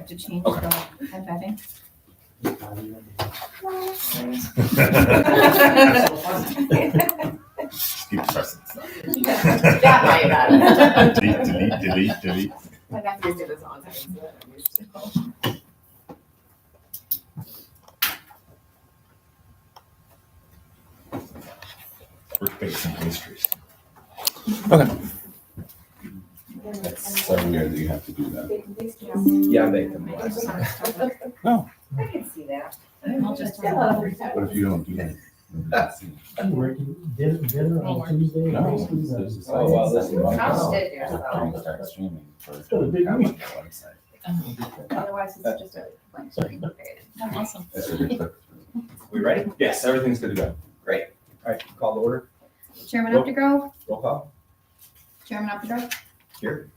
have to change Okay. the heading. Just keep pressing stuff. That might matter. Delete. My nephews do this all the time, so I'm used to. We're facing pastries. That's so weird that you have to do that. Yeah, they can. No. I can see that. I'll just. What if you don't do that? I'm working dinner on Tuesday. No. pastries on- This is- Oh, wow, this is- I'll stick there, So so. things start streaming for It's got a big on week. the website. Otherwise, it's just a blank screen. Awesome. That's a good click through. We ready? Yes, everything's good to go. Great. All right, call the order. Chairman Updegrove, Roll call. Chairman Updegrove, Here.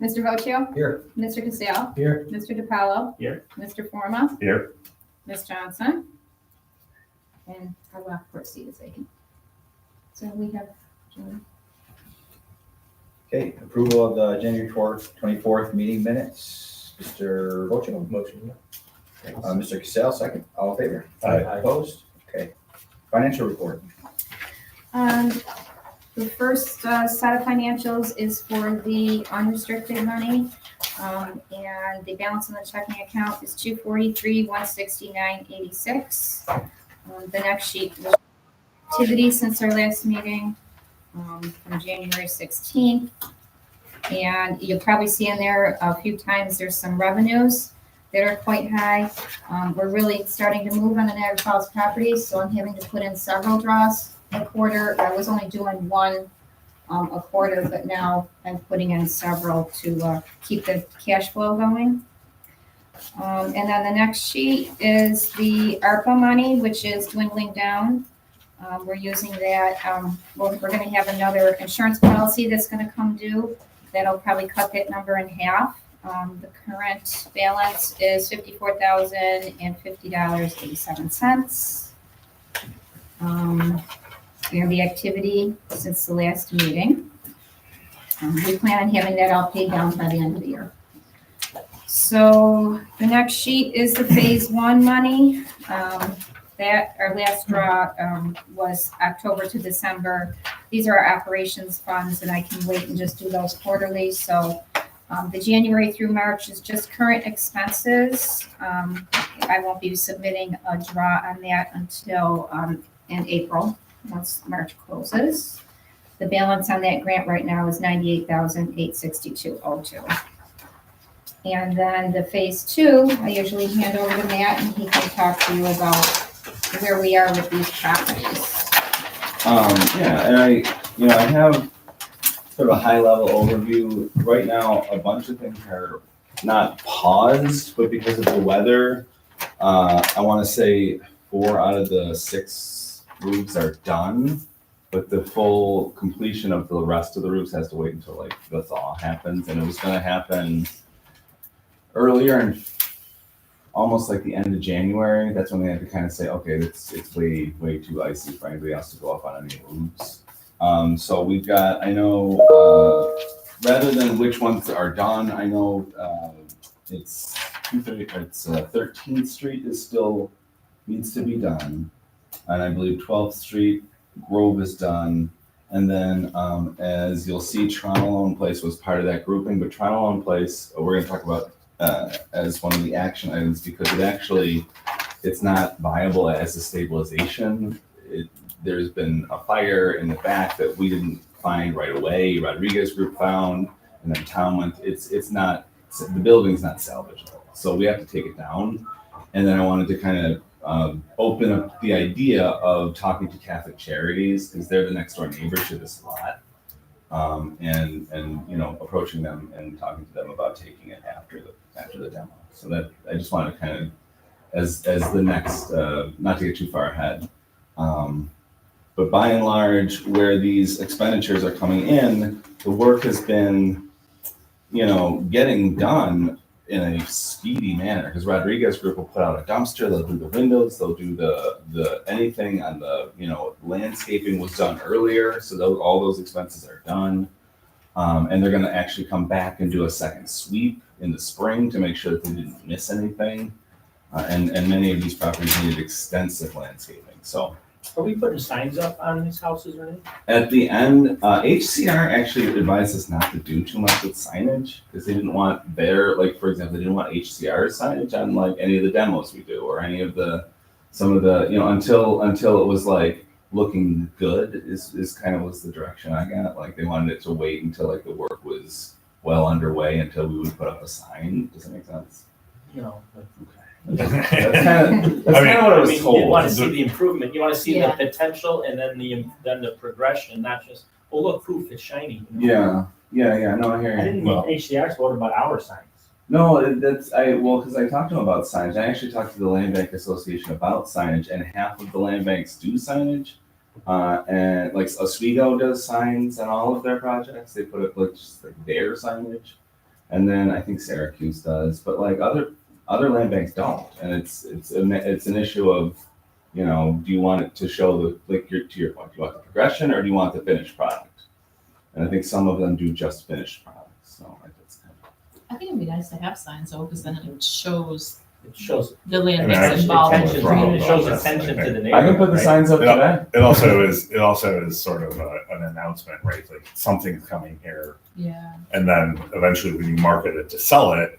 Mr. Vocio, Here. Mr. Casale, Here, Mr. DiPaolo. Here. Mr. Forma. Here. Ms. Johnson. And our left court seat is vacant. So we have, Okay, approval of the January 24th meeting minutes. Mr. Voce, motion. Mr. Cassell, second. All in favor? Aye. Opposed? Okay. Financial report. the first set of financials is for the unrestricted money. And the balance on the checking account is $243,169.86. The next sheet was activity since our last meeting, from January 16th. And you'll probably see in there a few times there's some revenues that are quite high. We're really starting to move on the Niagara Falls properties, so I'm having to put in several draws a quarter. I was only doing one a quarter, but now I'm putting in several to keep the cash flow going. And then the next sheet is the ARPA money, which is dwindling down. We're using that. We're going to have another insurance policy that's going to come due. That'll probably cut that number in half. The current balance is $54,050.87. And the activity since the last meeting. We plan on having that all paid down by the end of the year. So the next sheet is the phase one money. That our last draw was October to December. These are our operations funds, and I can wait and just do those quarterly. So the January through March is just current expenses. I won't be submitting a draw on that until in April, once March closes. The balance on that grant right now is $98,862.02. And then the phase two, I usually hand over to Matt, and he can talk to you about where we are with these properties. Yeah, and I have sort of a high level overview. Right now, a bunch of things are not paused, but because of the weather, I want to say 4 out of the 6 roofs are done, but the full completion of the rest of the roofs has to wait until like the thaw happens, and it was going to happen earlier and almost like the end of January. That's when they had to kind of say, okay, it's way too icy for anybody else to go up on any roofs. So we've got, I know, rather than which ones are done, I know it's 13th Street is still needs to be done, and I believe 12th Street Grove is done. And then as you'll see, Toronto Place was part of that grouping, but Toronto Place we're going to talk about as one of the action items because it's not viable as a stabilization. There's been a fire in the back that we didn't find right away. Rodriguez Group found, and then Tom went. It's not, the building's not salvageable, so we have to take it down. And then I wanted to kind of open up the idea of talking to Catholic Charities because they're the next door neighbor to this lot, and approaching them and talking to them about taking it after the demo. So that I just wanted to kind of as the next, not to get too far ahead. But by and large, where these expenditures are coming in, the work has been, getting done in a speedy manner. Because Rodriguez Group will put out a dumpster, they'll do the windows, they'll do the anything on the, landscaping was done earlier, so all those expenses are done. And they're gonna actually come back and do a second sweep in the spring to make sure that they didn't miss anything. And many of these properties needed extensive landscaping, so. Are we putting signs up on these houses or anything? At the end, HCR actually advised us not to do too much with signage, because they didn't want their, like, for example, they didn't want HCR signage on like any of the demos we do, or any of some of the, until it was like looking good is kind of was the direction I got. Like, they wanted it to wait until like the work was well underway until we would put up a sign. Does that make sense? No. That's kind of what I was You told. want to see the improvement, you want to see the Yeah. potential and then the progression, not just, oh, look, poof, it's shiny. you know? Yeah, no, I I hear you. didn't mean HDR's, what about our signs? No, because I talked to them about signage. I actually talked to the Land Bank Association about signage, and half of the land banks do signage. And like Oswego does signs on all of their projects. They put up like just like their signage, and then I think Syracuse does, but like other land banks don't. And it's an issue of, do you want it to show to your point, do you want the progression or do you want the finished product? And I think some of them do just finished products. So that's kind of. I think it'd be nice to have signs though, because then it shows It shows the land And banks actually involved. attention, in Problem. it shows Yes, attention I to the think. I can neighborhood, put the right? signs up Yeah. today. It also is sort of an announcement, right? Like something's coming here, Yeah. and then eventually when you market it to sell it,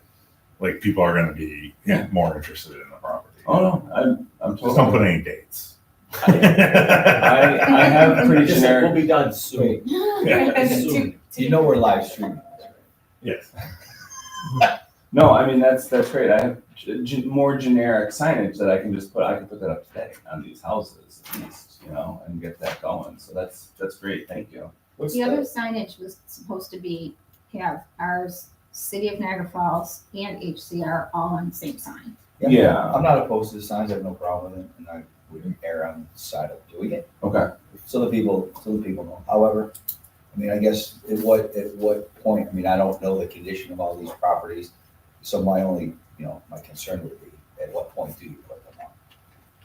like people are going to be more interested in the property. Oh no, I'm Just don't put totally. any dates. I have pretty Just like, we'll generic. be done soon. Yeah. Soon. You know we're live streaming. Yes. No, I mean that's great. I have more generic signage that I can just put. I can put that up today on these houses at least, and get that going. So that's great. Thank you. What's The other signage was supposed to have ours, City of Niagara Falls and HCR all on the same sign. Yeah. I'm not opposed to the signs, I have no problem with it, and I wouldn't err on the side of doing it, Okay. so the people know. However, I mean, I guess at what point, I mean, I don't know the condition of all these properties, so my only, my concern would be, at what point do you put them on?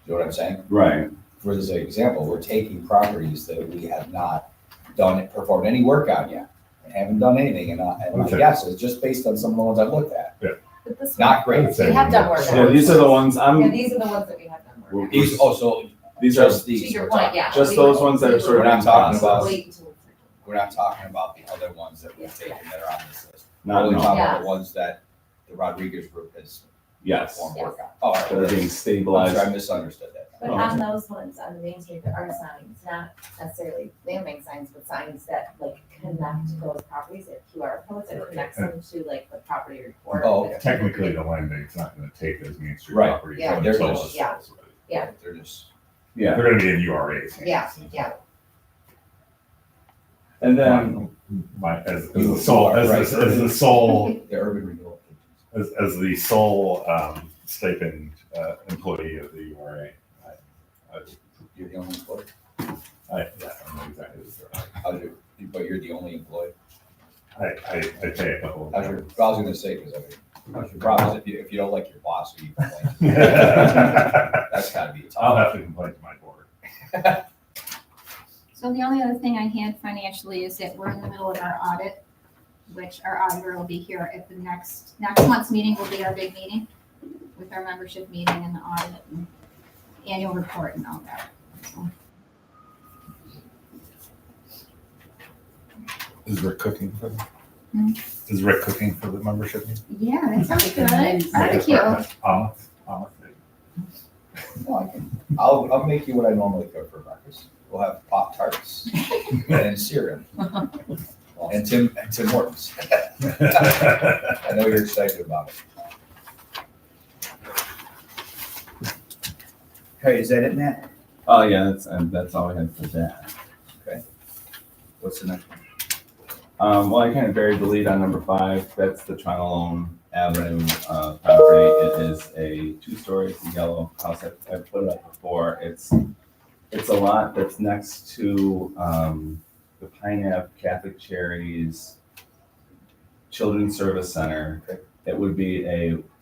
You know what I'm saying? Right. For this example, we're taking properties that we have not performed any work on yet, and haven't done anything, and my Okay. guess is, just based on some of the ones I've looked at, But this not great. We have done work. Yeah, these are the ones Yeah, these are the ones that we have done work. on. These, so These are just To these. your we're point, talking- yeah. just we- those ones that are we sort of would in process. Wait until it's. We're not talking about the other ones that we've taken that are on this list. We're not only no. talking about Yeah. the ones that the Rodriguez group has Yes. performed Yes. work on. Oh, all right. That are being I'm stabilized. sorry, I misunderstood that. But Oh, on those ones, on the Main Street, there are signs, not necessarily land bank signs, but signs that like connect those properties, like QR codes that connects them to like the property report. Oh, that are- Technically, the land bank's not going to take those Main Street Right. properties Yeah. They're until just- it yeah. sells. Yeah. They're just. Yeah. They're going to be in URA's hands. Yeah. And then As the sole, as the sole, The urban renewal. as the sole stipend employee of the URA. You're the only employee. I know exactly what But you're the only employee. I pay a couple. I was gonna say, because your problem is if you don't like your boss, or you complain. I'll That's gotta be a tough. have to complain to my board. So the only other thing I had financially is that we're in the middle of our audit, which our auditor will be here at the next month's meeting will be our big meeting with our membership meeting and the audit and annual report and all that. So, Is Rick cooking for them? Hmm? Is Rick cooking for the membership meeting? yeah, that sounds good. Barbecue. I'll make you what I normally cook for breakfast. We'll have Pop-Tarts and cereal and Tim Hortons. I know you're excited about it. Hey, is that it, Matt? Oh yeah, that's all I had for that. What's the next one? Well, I kind of buried the lead on number 5. That's the Trinalone Avenue property. It is a 2-story, it's a yellow house. I've put it up before. It's a lot that's next to the Pine Ave Catholic Charities Children's Service Center. It would be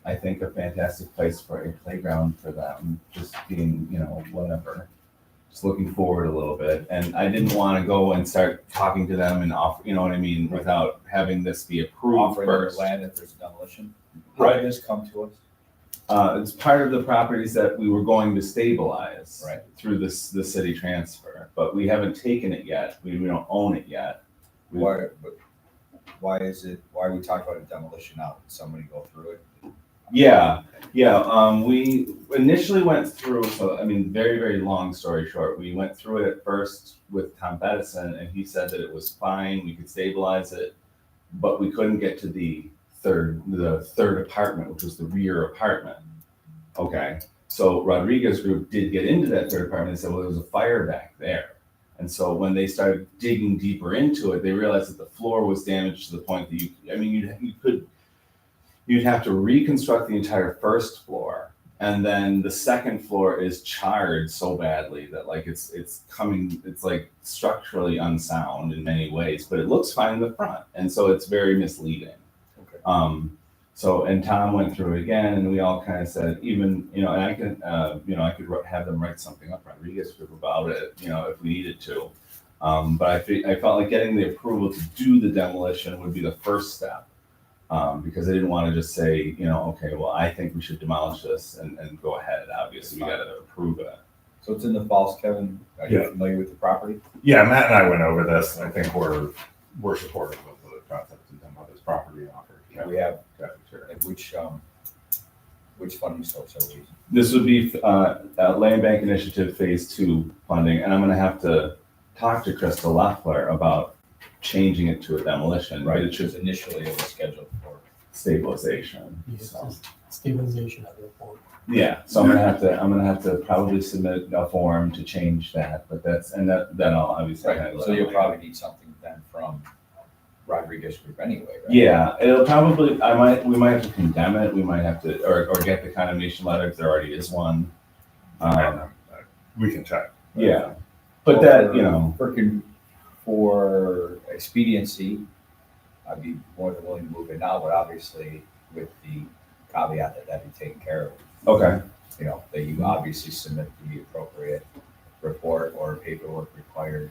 I think a fantastic place for a playground for them, just being, whatever. just looking forward a little bit. And I didn't want to go and start talking to them and offer, you know what I mean, without having this be approved Offering their first. land if there's a demolition. How Right. did this come to us? It's part of the properties that we were going to stabilize Right. through the city transfer, but we haven't taken it yet. We don't own it yet. Why are we talking about a demolition now? Did somebody go through it? Yeah, we initially went through, so I mean, very, very long story short, we went through it at first with Tom Bettison, and he said that it was fine, we could stabilize it, but we couldn't get to the third apartment, which was the rear apartment. Okay, so Rodriguez Group did get into that third apartment and said, well, there was a fire back there. And so when they started digging deeper into it, they realized that the floor was damaged to the point that you'd have to reconstruct the entire first floor. And then the second floor is charred so badly that like it's like structurally unsound in many ways, but it looks fine in the front. And so it's very misleading. Okay. And Tom went through it again, and we all kind of said, even, and I could have them write something up, Rodriguez Group, about it, if we needed to. But I felt like getting the approval to do the demolition would be the first step. Because I didn't want to just say, okay, well, I think we should demolish this and go ahead. Obviously, we got to approve it. So it's in the falls, Kevin. Are you familiar with the property? Yeah, Matt and I went over this, and I think we're supportive of the concept of this property offer. We have, Sure. and which funding source are we using? This would be Land Bank Initiative Phase 2 funding, and I'm going to have to talk to Crystal Loeffler about changing it to a demolition. Right, But it which should was initially it was scheduled for. stabilization. Yes, So, stabilization of the report. yeah, so I'm gonna have to probably submit a form to change that, but then I'll obviously. Right, handle so it you'll later. probably need something then from Rodriguez Group anyway, right? Yeah, it'll probably, we might have to condemn it, we might have to, or get the condemnation letter if there already is one. We can check. Yeah, but that, For expediency, I'd be more than willing to move it now, but obviously with the caveat that that'd be taken care of. okay, That you obviously submit the appropriate report or paperwork required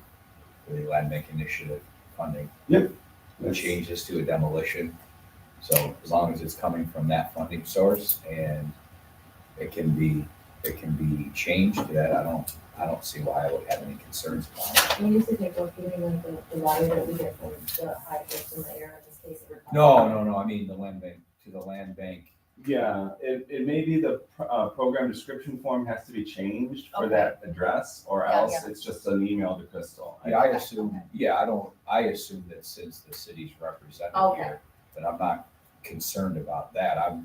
for the Land Bank Initiative funding. Yep. The changes to a demolition. So as long as it's coming from that funding source and it can be changed, that I don't see why I would have any concerns about it. We used to take locating like the water that we get from the high in the air in this case. No, I mean the land bank. yeah, it may be the program description form has to be changed for that address, or Yeah, else yeah. it's just an email to Crystal. Yeah, I assume that since the city's represented Okay. here, that I'm not concerned about that. I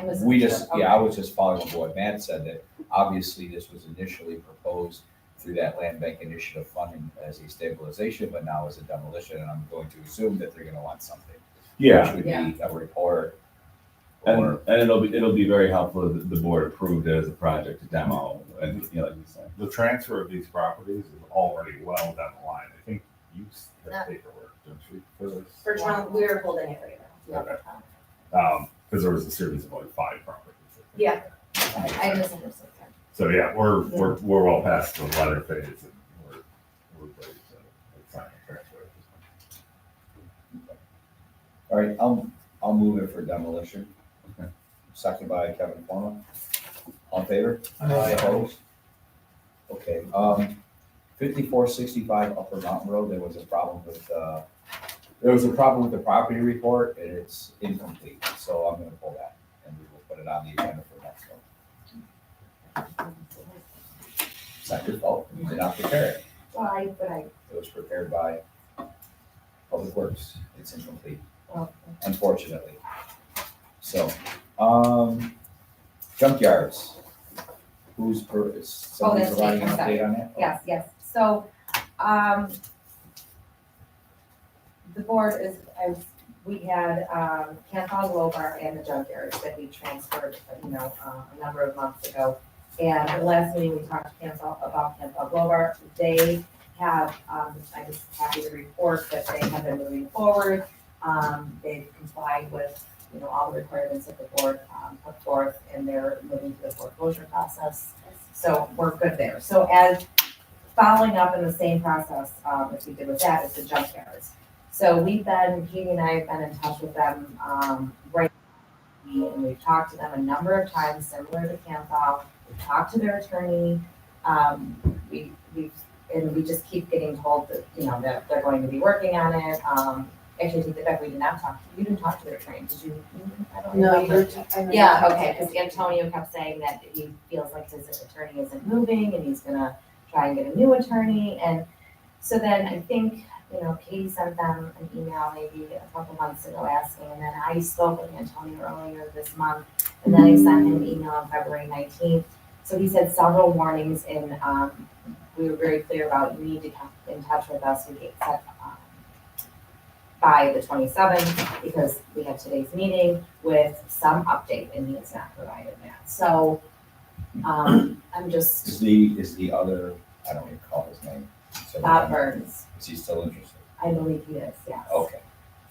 was. I was just following up what Matt said, that obviously this was initially proposed through that land bank initiative funding as a stabilization, but now as a demolition, and I'm going to assume that they're gonna want something. Yeah, Which would be a report and or, it'll be very helpful if the board approved it as a project to demo, and, like you said. The transfer of these properties is already well down the line. I think you have paperwork, don't you, for this? For Trump, we're holding it right now. Okay. Because there was a series of like 5 properties. Yeah, I misunderstood. So yeah, we're well past the letter phase, and we're ready to sign a transfer. all right, I'll move it for demolition. Okay. Second by Kevin Forma. All in favor? Aye. Opposed? Okay, 5465 Upper Mountain Road, there was a problem with the property report, and it's incomplete, so I'm gonna pull that, and we will put it on the agenda for next one. It's not your fault, you did not prepare it. Well, It was prepared by Public Works, it's incomplete, well, unfortunately. So, junkyards. Is somebody that's me, providing an I'm sorry. update on that? yes. So, the board we had, Campbell Lobar and the junkyards that we transferred, a number of months ago. And at the last meeting, we talked to about Campbell Lobar. They have, I'm just happy to report that they have been moving forward. They've complied with, all the requirements that the board put forth, and they're moving to the foreclosure process. So we're good there. So as following up in the same process, as we did with that, is the junkyards. So Katie and I have been in touch with them, and we've talked to them a number of times, similar to Canthal. We've talked to their attorney. We just keep getting told that, that they're going to be working on it. Actually, I take that back, you didn't talk to their attorney, did you? I don't remember. Yeah, okay, because Antonio kept saying that he feels like his attorney isn't moving and he's gonna try and get a new attorney. And so then I think, Katie sent them an email maybe a couple months ago asking, and then I spoke with Antonio earlier this month, and then I sent him an email on February 19th. So he said several warnings, and we were very clear about you need to come in touch with us and get set by the 27th, because we have today's meeting with some update, and he has not provided that. So I'm just, Is the other, I don't recall his name. So Bob Burns. Is he still interested? I believe he is, yes. Okay.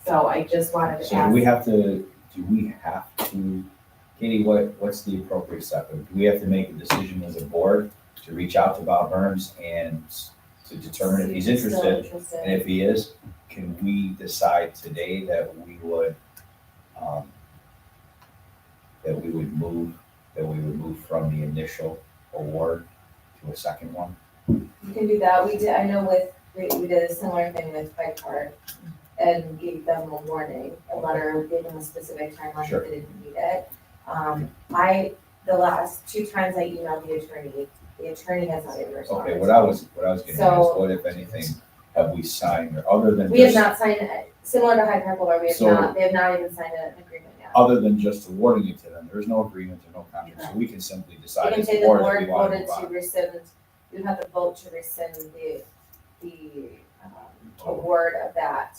So I just wanted to So ask. do we have to, Katie, what's the appropriate step? Do we have to make a decision as a board to reach out to Bob Burns and to determine if he's interested? And if he is, can we decide today that we would move from the initial award to a second one? You can do that. I know we did a similar thing with Bike Park and gave them a warning, a letter, gave them a specific timeline Sure. if they didn't need it. The last 2 times I emailed the attorney has not even responded. Okay, what I was getting at is, So- what if anything have we signed, or other than We have just, not signed it, similar to Hyde Park Boulevard, So- they have not even signed an agreement yet. other than just awarding it to them, there is no agreement or no contract, so we can simply You decide can as say a the board if board we want to voted move to on. rescind, you have to vote to rescind the award of that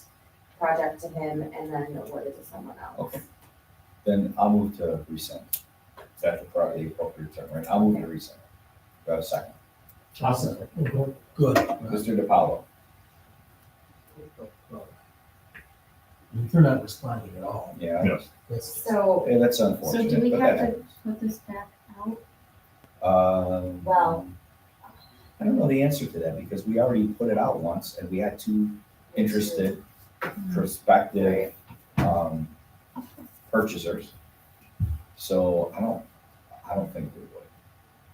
project to him and then award it to someone else. Okay. Then I'll move to rescind. That's the appropriate term, right? I'll move to rescind. Do I have a second? Awesome. Good. Mr. DiPaolo? You're not responding at all. Yeah. Yes. That's, So, That's So unfortunate, do we but have that to happens. put this back out? Well- I don't know the answer to that, because we already put it out once, and we had 2 interested prospective purchasers. So I don't think we would.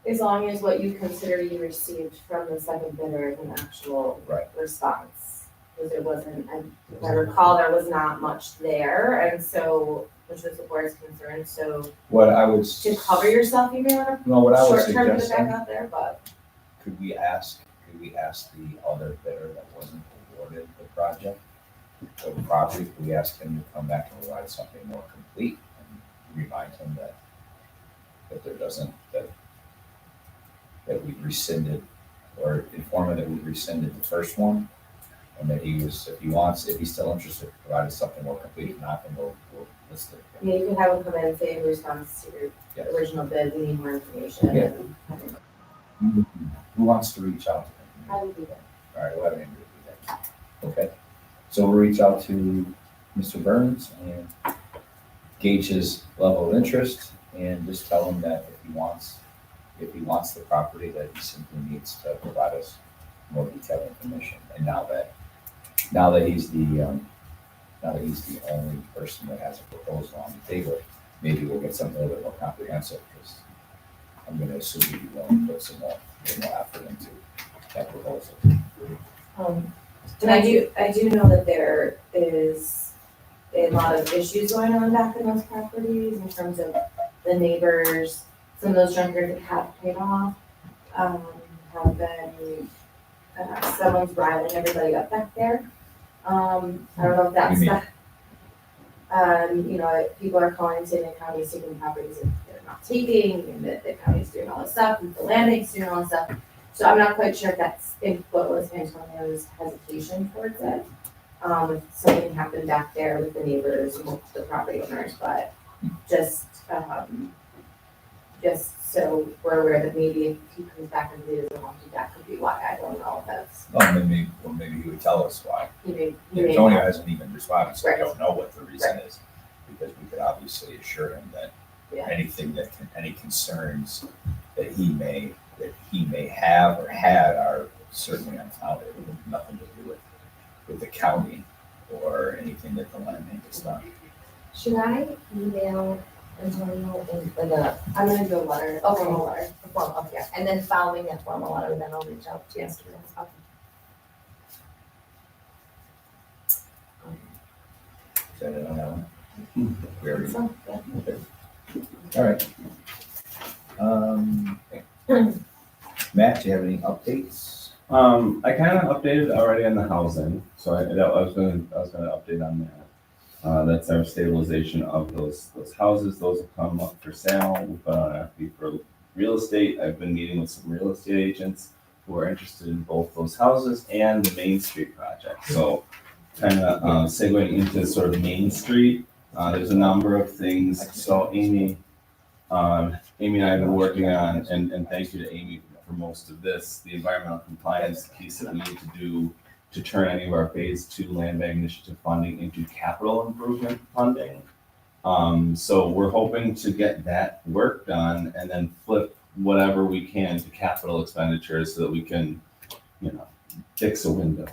As long as what you consider you received from the second bidder is an actual Right. response. Because there wasn't, if I recall, there was not much there, and so, which was the board's concern, so What I would. to cover yourself, you may want No, what I to would short term put it suggest, back out there, but could we ask the other bidder that wasn't awarded the project or the property, could we ask him to come back and provide something more complete and remind him that that we rescinded, or inform him that we rescinded the first one, and that if he's still interested, provide us something more complete, if not, then we'll list it. yeah, you can have them come in and say in response to your Yes. original bid, we need more information. Yeah. and Who wants to reach out to him? I would do that. All right, we'll have Andrew do that. Okay, so we'll reach out to Mr. Burns and gauge his level of interest, and just tell him that if he wants the property, that he simply needs to provide us more detailed information. And now that he's the only person that has a proposal on the table, maybe we'll get something a little bit more comprehensive, because I'm gonna assume he'd be willing to put some more effort into that proposal. And I do know that there is a lot of issues going on back in those properties in terms of the neighbors. Some of those junkyards that have paid off, have been, someone's riling everybody up back there. I don't know if that's What the, people are calling saying the county's taking properties that they're not taking, and that the county's doing all this stuff, and the land bank's doing all this stuff. So I'm not quite sure if what was Antonio's hesitation towards it. If something happened back there with the neighbors and with the property owners, but just so we're aware that maybe if he comes back and he doesn't want to, that could be why. I don't know if that's, Well, maybe he would tell us why. he may Antonio not. hasn't even responded, so we Right. don't know what the reason is, because we could obviously assure him that Yeah. any concerns that he may have or had are certainly on town, it would have nothing to do with the county or anything that the land bank has done. Should I email Antonio I'm gonna do a letter, a formal letter, yeah, and then following that formal letter, then I'll reach out to you. Okay. Is that it on that one? We already, So, yeah. all right. Matt, do you have any updates? I kind of updated already on the housing, so I was gonna update on that. That's our stabilization of those houses. Those have come up for sale. We put on an RFP for real estate. I've been meeting with some real estate agents who are interested in both those houses and the Main Street project. So kind of segueing into sort of Main Street, there's a number of things. So Amy and I have been working on, and thank you to Amy for most of this, the environmental compliance piece that we need to do to turn any of our phase 2 land bank initiative funding into capital improvement funding. So we're hoping to get that work done and then flip whatever we can to capital expenditures so that we can, fix a window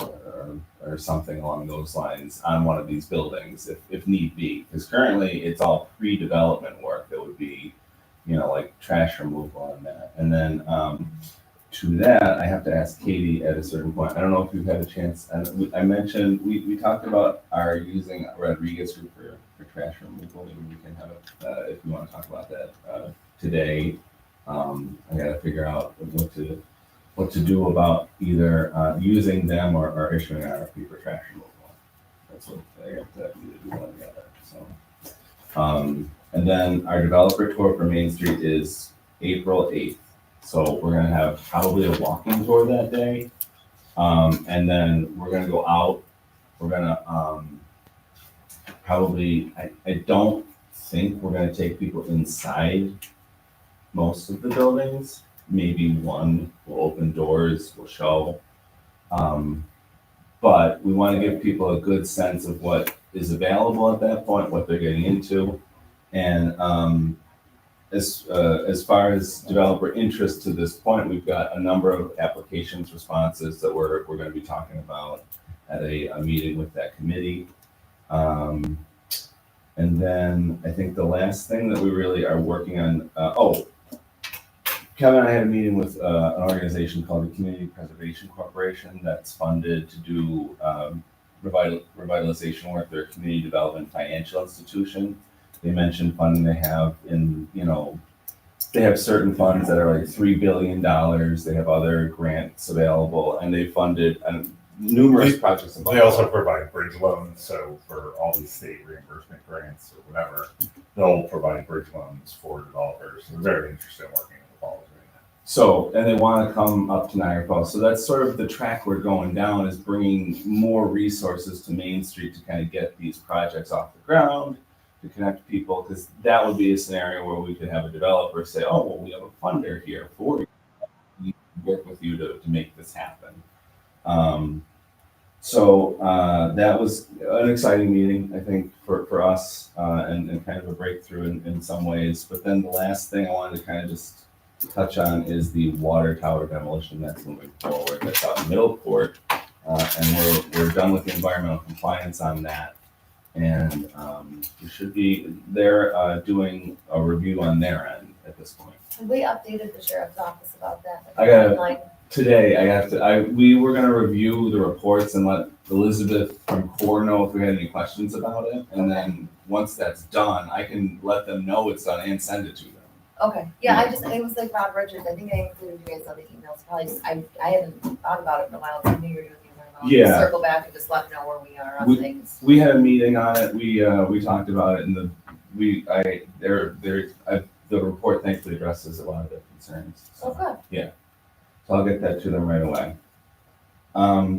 or something along those lines on one of these buildings if need be. Because currently it's all pre-development work that would be, like trash removal and that. And then to that, I have to ask Katie at a certain point. I don't know if you've had a chance, and I mentioned, we talked about our using Rodriguez Group for trash removal. Maybe we can have it, if you want to talk about that today. I gotta figure out what to do about either using them or issuing an RFP for trash removal. That's what I have to either do one or the other, so. And then our developer tour for Main Street is April 8th. So we're gonna have probably a walking tour that day. And then we're gonna go out, we're gonna, probably, I don't think we're gonna take people inside most of the buildings. Maybe one will open doors, will show. But we wanna give people a good sense of what is available at that point, what they're getting into. And, as far as developer interest to this point, we've got a number of applications, responses that we're going to be talking about at a meeting with that committee. And then I think the last thing that we really are working on, Kevin and I had a meeting with an organization called the Community Preservation Corporation that's funded to do revitalization work. They're a community development financial institution. They mentioned funding they have in, they have certain funds that are like $3 billion. They have other grants available, and they funded numerous projects. They also provide bridge loans, so for all these state reimbursement grants or whatever, they'll provide bridge loans for developers. They're very interested in working with the falls right now. So, and they want to come up to Niagara Falls. So that's sort of the track we're going down, is bringing more resources to Main Street to kind of get these projects off the ground, to connect people, because that would be a scenario where we could have a developer say, oh, well, we have a funder here for you, work with you to make this happen. So that was an exciting meeting, I think, for us, and kind of a breakthrough in some ways. But then the last thing I wanted to kind of just touch on is the water tower demolition that's moving forward. That's out in Middleport, and we're done with the environmental compliance on that. And we should be, they're doing a review on their end at this point. Have we updated the sheriff's office about that? I gotta- Like, Today, we were gonna review the reports and let Elizabeth from CORE know if we had any questions about it. And then, once that's done, I can let them know it's done and send it to them. okay, yeah, it was like Rob Richards, I think I included you guys on the emails, probably, I haven't thought about it in a while, so I knew you were doing the environmental. Yeah. Circle back and just let them know where we are on things. We had a meeting on it, we talked about it, and the report thankfully addresses a lot of their concerns. So, Oh, good. So I'll get that to them right away.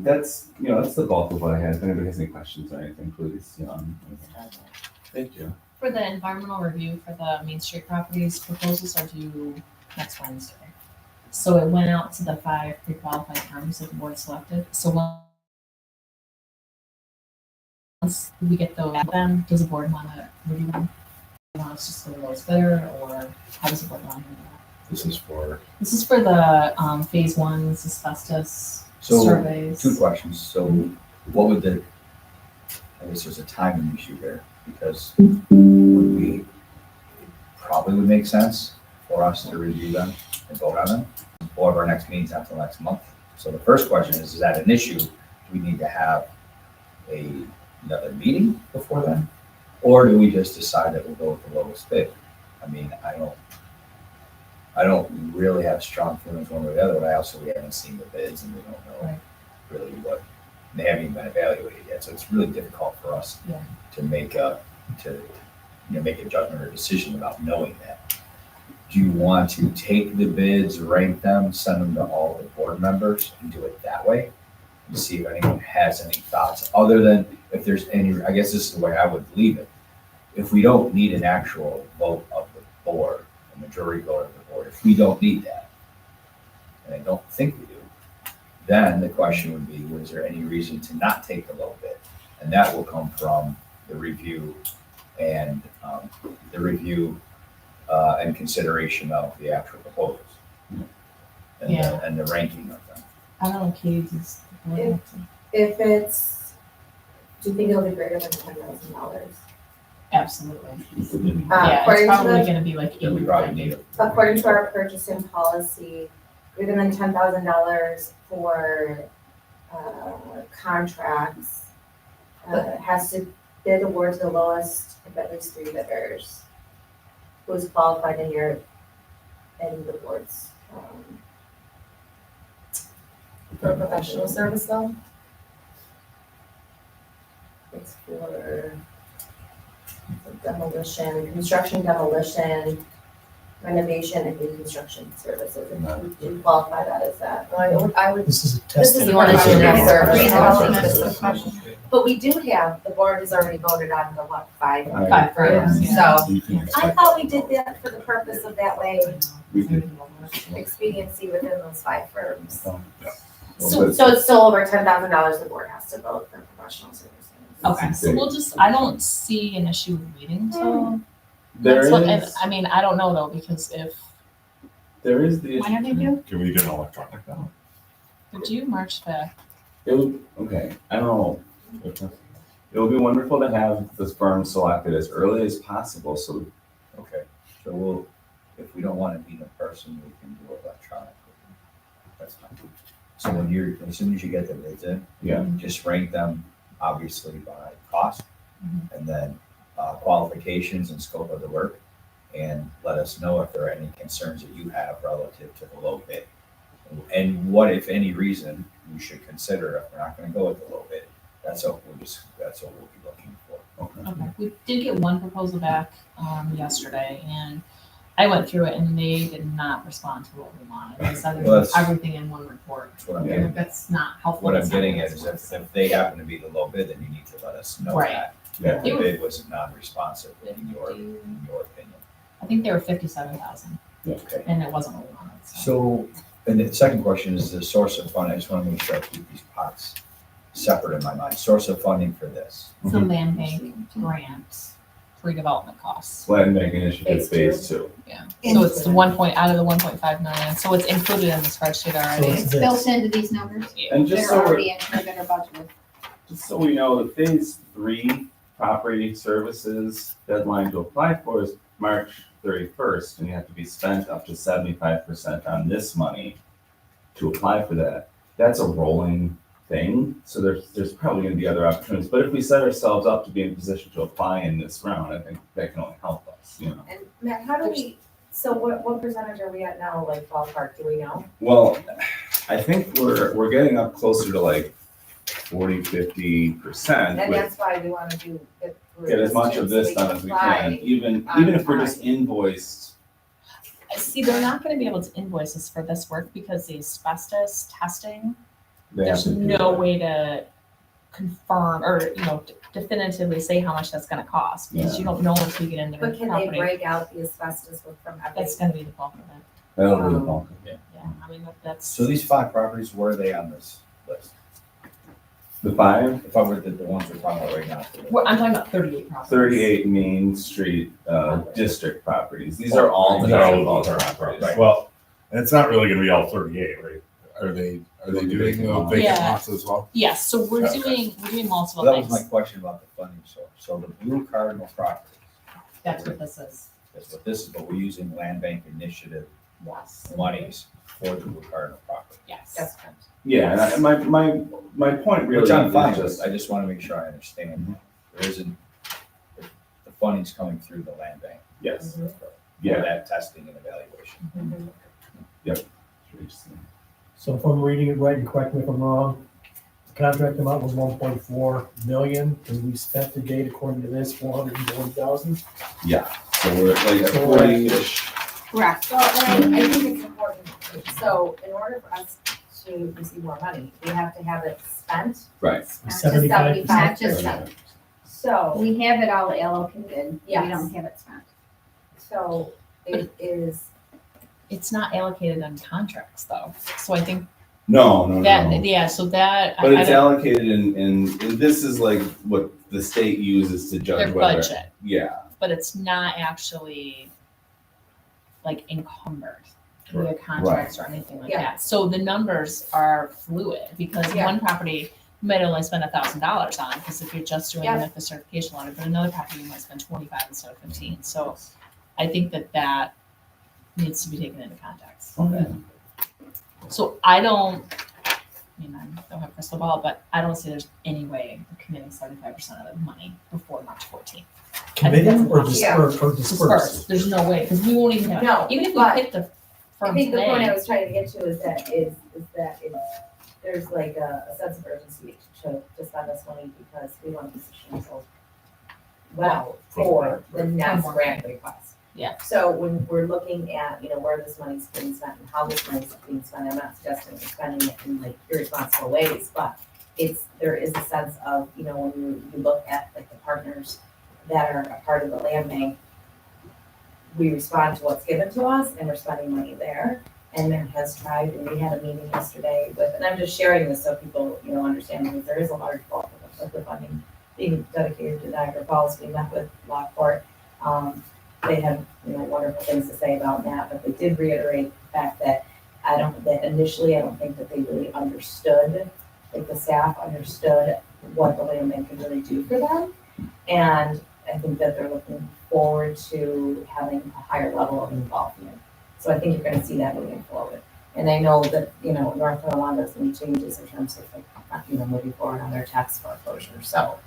That's the bulk of what I had. If anybody has any questions or anything, please, Thank you. For the environmental review for the Main Street properties, proposals are due next Wednesday. So it went out to the 5 pre-qualified firms that the board selected. So once we get those out of them, does the board want to review them? Do you want us just to go to the lowest bidder, or how does the board want to do that? This is for This is for the phase 1's asbestos So, surveys. two questions. So what would I guess there's a timing issue here, because it probably would make sense for us to review them and vote on them. Or if our next meeting's not till next month. So the first question is that an issue? Do we need to have another meeting before then? Or do we just decide that we'll go with the lowest bid? I mean, I don't really have strong feelings one way or the other, but we haven't seen the bids and we don't know Right. really what, they haven't even been evaluated yet, so it's really difficult for us Yeah. to make a judgment or decision without knowing that. Do you want to take the bids, rank them, send them to all the board members and do it that way? And see if anyone has any thoughts, other than if there's any, I guess this is the way I would leave it. If we don't need an actual vote of the board, a majority vote of the board, if we don't need that, and I don't think we do, then the question would be, was there any reason to not take the low bid? And that will come from the review and and consideration of the actual proposals. Yeah. And the ranking of them. I don't know, Katie's is. If it's, do you think it'll be greater than $10,000? Absolutely. According Yeah, it's to probably the, gonna be like Then we probably need it. according to our purchasing policy, greater than $10,000 for contracts has to bid award to the lowest of at least 3 bidders who is qualified in the board's for professional service though. It's for demolition, construction demolition, renovation and reconstruction services. And you qualify that as that. I would. This is a This test. is the one that's in that service. Redevelopment. But we do have, the board has already voted on the what, 5 5 firms, yeah. So You can I expect thought we did that for the purpose of that way we could. expediency within those 5 firms. So it's still over $10,000 the board has to vote for professional services. Okay, so we'll just, I don't see an issue with waiting till There next one, and is, I mean, I don't know though, because if, there is the when are they issue. due? Can we do an electronic now? They're due March 5th. Okay, I don't know. It would be wonderful to have this firm selected as early as possible, so Okay, so if we don't want to meet in person, we can do it electronically. That's fine. So as soon as you get the bids in, yeah. just rank them obviously by cost and then qualifications and scope of the work. And let us know if there are any concerns that you have relative to the low bid. And what, if any reason, you should consider if we're not going to go with the low bid. That's what we'll be looking for. Okay, we did get one proposal back, yesterday, and I went through it and they did not respond to what we wanted. They said Well, there's everything in one report. That's what I'm Yeah. getting. That's not helpful. What I'm That's not getting what at it's is worth. if they happen to be the low bid, then you need to let us know Right. that. Yeah. The bid was non-responsive in your opinion. I think they were 57,000 Okay. and it wasn't what we wanted, so. So, and the second question is the source of funding. I just want to make sure I keep these pots separate in my mind. Source of funding for this. It's a land bank grant, pre-development costs. Land Bank Initiative Phase 2. Yeah, so it's the out of the 1.5 million, so it's included in the spreadsheet already. So It's built into these numbers. And just They're so we're, already included or budgeted. just so we know, the Phase 3 property services deadline to apply for is March 31st, and you have to be spent up to 75% on this money to apply for that. That's a rolling thing, so there's probably gonna be other opportunities, but if we set ourselves up to be in a position to apply in this round, I think that can only help us, you know. And Matt, how do we, so what percentage are we at now, like ballpark, do we know? Well, I think we're getting up closer to like 40-50%. And with that's why we want to do it through. get as much of this done as we can, even if we're just invoiced. See, they're not gonna be able to invoice us for this work because the asbestos testing, They have there's to do no that. way to confirm or, definitively say how much that's gonna cost, because you don't know until you get into the But can they property. break out the asbestos from every? That's gonna be the bulk of it, That'll be the bulk of it. yeah, I mean, that's. So these 5 properties, where are they on this list? The 5, If I were the ones we're talking about right now. I'm talking about 38 properties. 38 Main Street district properties. These are all the These are all development the properties. properties. Well, and it's not really gonna be all 38, right? Are they doing vacant Yeah. lots as well? Yes, so we're Okay. doing multiple Well, that was my things. question about the funding source. So the Blue Cardinal property, That's what this is. that's what this is, but we're using land bank initiative Yes. monies for the Blue Cardinal property. Yes. That's correct. Yeah, and my point really Which I'm is fine just- with, I just wanna make sure I understand. There isn't, the funding's coming through the land bank Yes, for yeah. that testing and evaluation. So if I'm reading it right, and correct me if I'm wrong, the contract amount was 1.4 million, and we spent to date, according to this, 440,000. Yeah, so we're like at 40-ish. Correct. Well, and I think it's important, so in order for us to receive more money, we have to have it spent. Right. To 75%. 75%. So, We have it all allocated, we Yes. don't have it spent. so it is, It's not allocated on contracts though. So I think No. that, yeah, so that, But I it's don't, allocated and this is like what the state uses to judge their whether. budget, Yeah, but it's not actually like encumbered via Right. contracts or anything like Yeah. that. So the numbers are fluid because Yeah. one property you might only spend $1,000 on, because if you're just doing Yeah. like the certification letter, but another property you might spend 25 instead of 15. So I think that needs to be taken into context. okay. So I don't have a crystal ball, but I don't see there's any way we're committing 75% of the money before March 14th. Committing or Yeah. dispersed? Dispersed, there's no way, because we won't even have, No, even if we but pick the I firm think the point I today. was trying to get to is that there's like a sense of urgency to spend this money because we want to position ourselves well for the next Sanborn. grant request. Yeah. So when we're looking at, where this money's being spent and how this money's being spent, I'm not suggesting we're spending it in like irresponsible ways, but there is a sense of, when you look at like the partners that are a part of the land bank, we respond to what's given to us and we're spending money there. And there has tried, and we had a meeting yesterday with, and I'm just sharing this so people, understand, because there is a large bulk of the funding being dedicated to Niagara Falls. We met with Lockport. They had, wonderful things to say about that, but they did reiterate the fact that initially, I don't think that they really understood, like the staff understood what the land bank could really do for them. And I think that they're looking forward to having a higher level of involvement. So I think you're gonna see that moving forward. And I know that, North Carolina has made changes in terms of like, moving forward on their tax foreclosure. So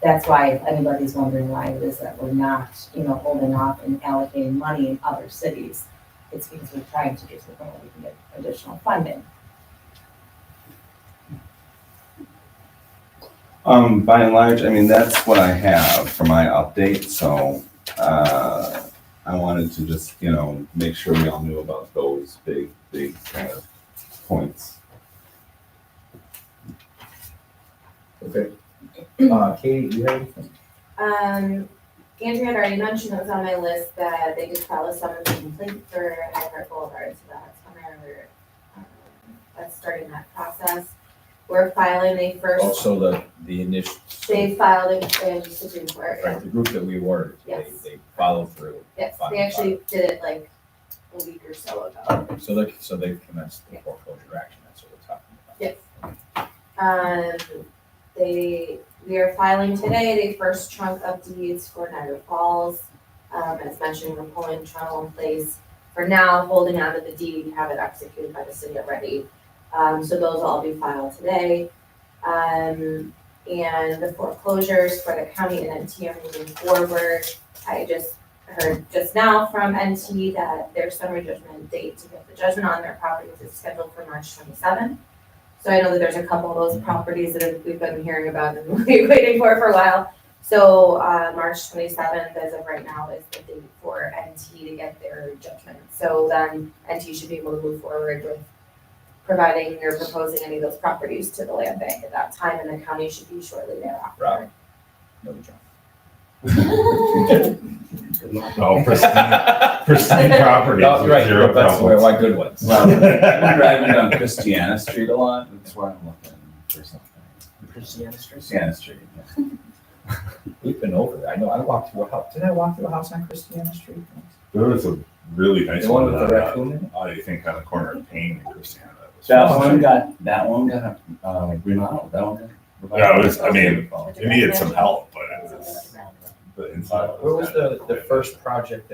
that's why if anybody's wondering why it is that we're not, holding off and allocating money in other cities, it's because we're trying to get to the point where we can get additional funding. By and large, I mean, that's what I have for my update, so, I wanted to just, make sure we all knew about those big kind of points. Okay. Katie, you have anything? Andrea had already mentioned, it was on my list, that they did file a summons and complaint for Niagara Boulevard, so that's when that's starting that process. We're filing a first, Also, the initial, they filed it in Supreme Court. right, the group that we ordered, Yes. they followed through. Yes, they actually did it like a week or so ago. So they've commenced the foreclosure action, that's what we're talking about. Yes. We are filing today the first chunk of deeds for Niagara Falls. As mentioned, we're pulling Toronto in place for now, holding on to the deed, have it executed by the city already. So those will all be filed today. And the foreclosures for the county and NT are moving forward. I just heard just now from NT that their summary judgment date to get the judgment on their properties is scheduled for March 27th. So I know that there's a couple of those properties that we've been hearing about and waiting for a while. So March 27th, as of right now, is the date for NT to get their judgment. So then NT should be able to move forward with providing or proposing any of those properties to the land bank at that time, and the county should be shortly thereafter. Rob. No, John. No, pristine properties. No, with right, zero that's problems. why good ones. Well, I'm driving down Christiana Street a lot, that's where I'm looking for something. Christiana Street. Christiana Street, yeah. We've been over there. I know, I walked through a house. Did I walk through a house on Christiana Street? There was a really nice The one one. with the raccoon in it? I think on the corner of Payne and Christiana. That one got, remodeled, that one. Yeah, it was, I mean, it needed some help, but it was, the inside. Where was the first project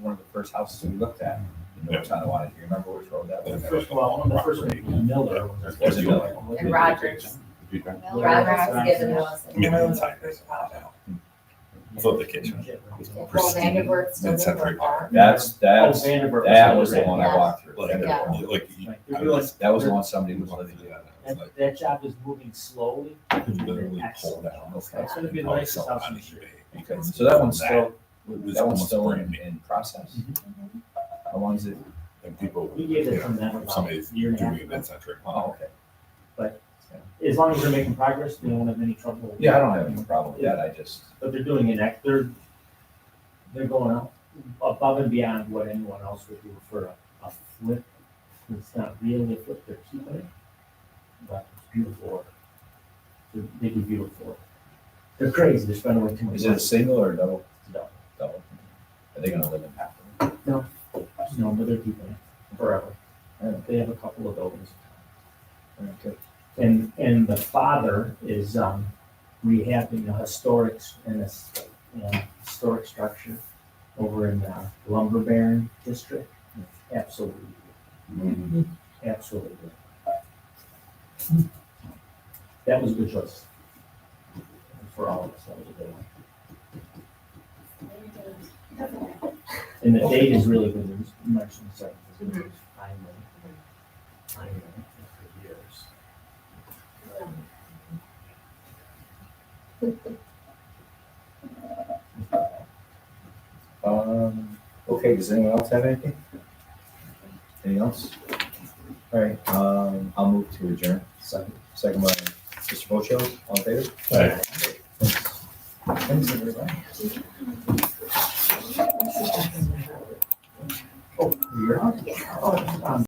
one of the first houses we looked at? In North Tonawanda, do you remember which road that was? First of all, one of the first ones was Miller. Was it Miller? And Rogers. Rogers given us. I mean, the inside. I thought the kitchen was Well, pristine, Vanderbilt still mid-century live bar. That's, Oh, Vanderbilt. that was the one I walked through. Like, Yeah. like, They're doing- That was the one somebody was living in. That job is moving slowly. I could literally pull down. Okay. It's gonna be the nicest house in the street. Okay, so that one's still, It was that one's almost still brand new. in process? How long is it? And people, We gave it you from know, them if about somebody's a year and a half doing ago. mid-century. Oh, okay. As long as they're making progress, we won't have any trouble. Yeah, I don't have any problem with that, I just, But they're doing it, they're going out above and beyond what anyone else would do for a flip. It's not really a flip, they're keeping it, but it's beautiful work. They do beautiful work. They're crazy, they're spending way too much is it a money. single or a double? No, Double. Are they gonna live in half of it? no, but they're keeping it forever. And they have a couple of buildings. Okay. And the father is rehabbing a historic structure over in the lumber baron district. Absolutely, absolutely. That was a good choice for all of us. That was a good one. And the date is really good. It was March 27th. It's been finally for years. Okay, does anyone else have anything? Anything else? All right, I'll move to adjourn. Second by Mr. Bocho, all in favor? Aye. Thanks, everybody. Oh, you're on?